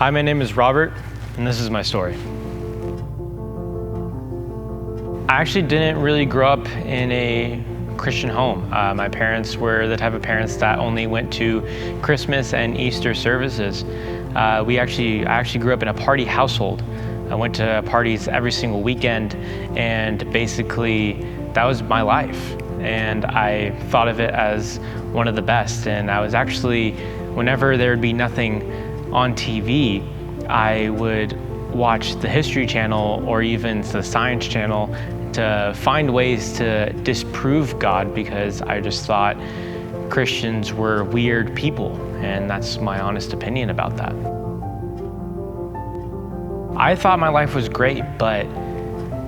Hi, my name is Robert, and this is my story. I actually didn't really grow up in a Christian home. My parents were the type of parents that only went to Christmas and Easter services. I actually grew up in a party household. I went to parties every single weekend, and basically that was my life. And I thought of it as one of the best. And I was actually, whenever there would be nothing on TV, I would watch the History Channel or even the Science Channel to find ways to disprove God, because I just thought Christians were weird people, and that's my honest opinion about that. I thought my life was great, but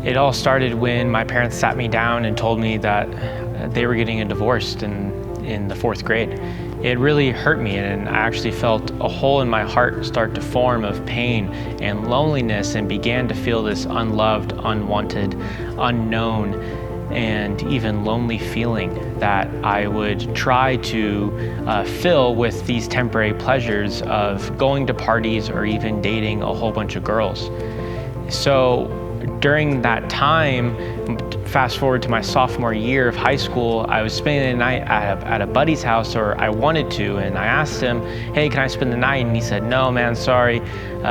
it all started when my parents sat me down and told me that they were getting a divorce in the 4th grade. It really hurt me, and I actually felt a hole in my heart start to form of pain and loneliness, and began to feel this unloved, unwanted, unknown, and even lonely feeling that I would try to fill with these temporary pleasures of going to parties or even dating a whole bunch of girls. So during that time, fast forward to my sophomore year of high school, I was spending the night at a buddy's house, or I wanted to, and I asked him, hey, can I spend the night? And he said, no, man, sorry,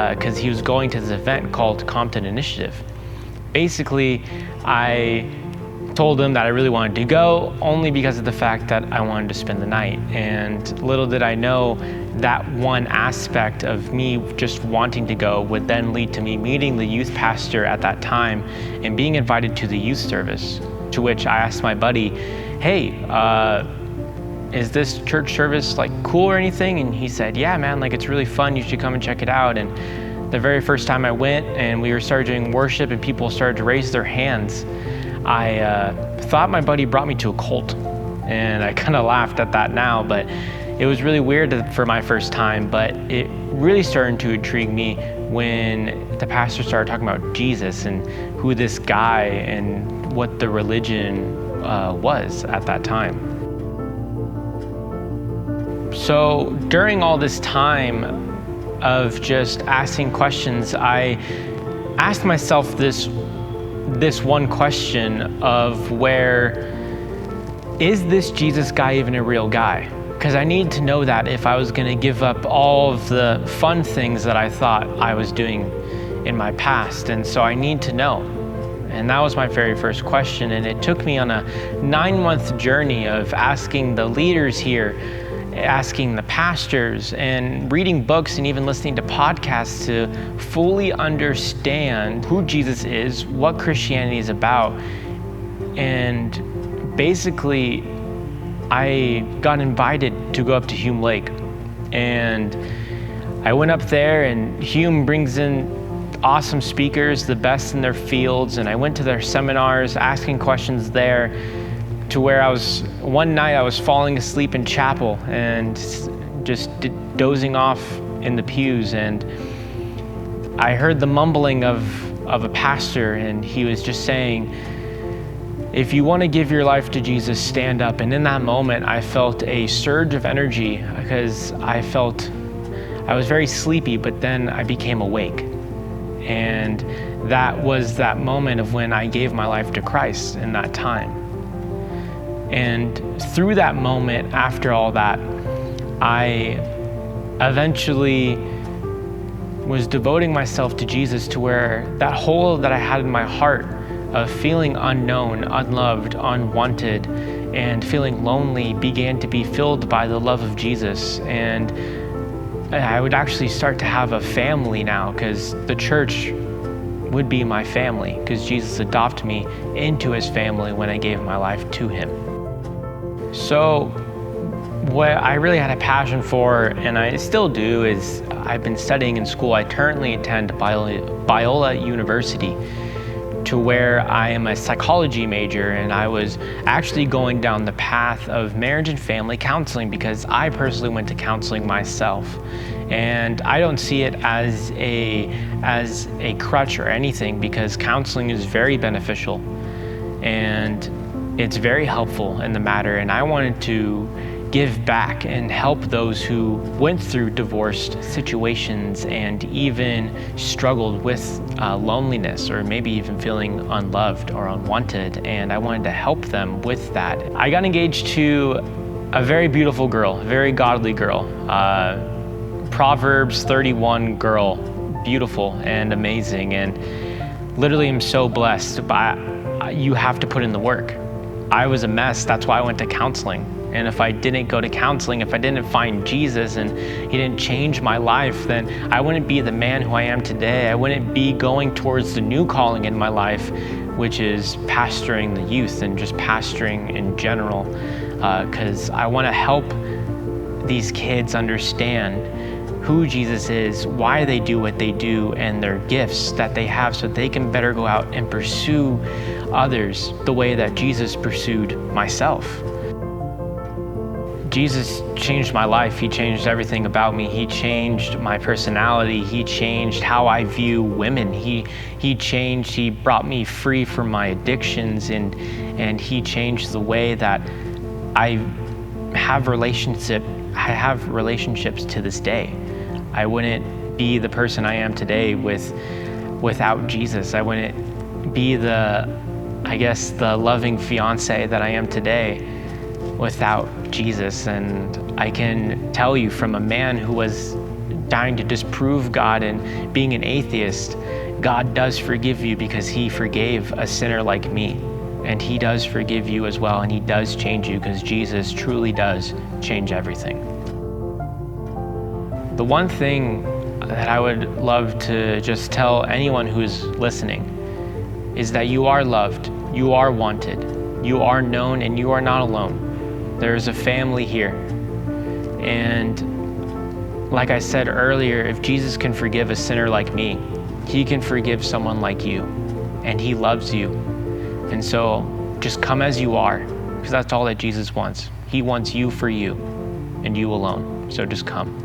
because he was going to this event called Compton Initiative. Basically, I told him that I really wanted to go only because of the fact that I wanted to spend the night. And little did I know that one aspect of me just wanting to go would then lead to me meeting the youth pastor at that time and being invited to the youth service, to which I asked my buddy, hey, is this church service like cool or anything? And he said, yeah, man, like it's really fun. You should come and check it out. And the very first time I went and we started doing worship and people started to raise their hands, I thought my buddy brought me to a cult, and I kind of laughed at that now, but it was really weird for my first time. But it really started to intrigue me when the pastor started talking about Jesus and who this guy and what the religion was at that time. So during all this time of just asking questions, I asked myself this one question of, where is this Jesus guy even a real guy? Because I needed to know that if I was going to give up all of the fun things that I thought I was doing in my past. And so I need to know. And that was my very first question. And it took me on a 9-month journey of asking the leaders here, asking the pastors, and reading books and even listening to podcasts to fully understand who Jesus is, what Christianity is about. And basically, I got invited to go up to Hume Lake. And I went up there, and Hume brings in awesome speakers, the best in their fields, and I went to their seminars, asking questions there, to where one night I was falling asleep in chapel and just dozing off in the pews, and I heard the mumbling of a pastor, and he was just saying, if you want to give your life to Jesus, stand up. And in that moment, I felt a surge of energy, because I was very sleepy, but then I became awake. And that was that moment of when I gave my life to Christ in that time. And through that moment, after all that, I eventually was devoting myself to Jesus, to where that hole that I had in my heart of feeling unknown, unloved, unwanted, and feeling lonely began to be filled by the love of Jesus. And I would actually start to have a family now, because the church would be my family, because Jesus adopted me into his family when I gave my life to him. So what I really had a passion for, and I still do, is I've been studying in school. I currently attend Biola University, to where I am a psychology major, and I was actually going down the path of marriage and family counseling, because I personally went to counseling myself. And I don't see it as a crutch or anything, because counseling is very beneficial and it's very helpful in the matter. And I wanted to give back and help those who went through divorced situations and even struggled with loneliness, or maybe even feeling unloved or unwanted. And I wanted to help them with that. I got engaged to a very beautiful girl, a very godly girl, Proverbs 31 girl, beautiful and amazing. And literally I'm so blessed, but you have to put in the work. I was a mess. That's why I went to counseling. And if I didn't go to counseling, if I didn't find Jesus and he didn't change my life, then I wouldn't be the man who I am today. I wouldn't be going towards the new calling in my life, which is pastoring the youth and just pastoring in general. Because I want to help these kids understand who Jesus is, why they do what they do, and their gifts that they have, so they can better go out and pursue others the way that Jesus pursued myself. Jesus changed my life. He changed everything about me. He changed my personality. He changed how I view women. He brought me free from my addictions, and he changed the way that I have relationships to this day. I wouldn't be the person I am today without Jesus. I wouldn't be the loving fiance that I am today without Jesus. And I can tell you, from a man who was dying to disprove God and being an atheist, God does forgive you, because he forgave a sinner like me. And he does forgive you as well, and he does change you, because Jesus truly does change everything. The one thing that I would love to just tell anyone who's listening is that you are loved, you are wanted, you are known, and you are not alone. There's a family here. And like I said earlier, if Jesus can forgive a sinner like me, he can forgive someone like you, and he loves you. And so just come as you are, because that's all that Jesus wants. He wants you for you, and you alone. So just come.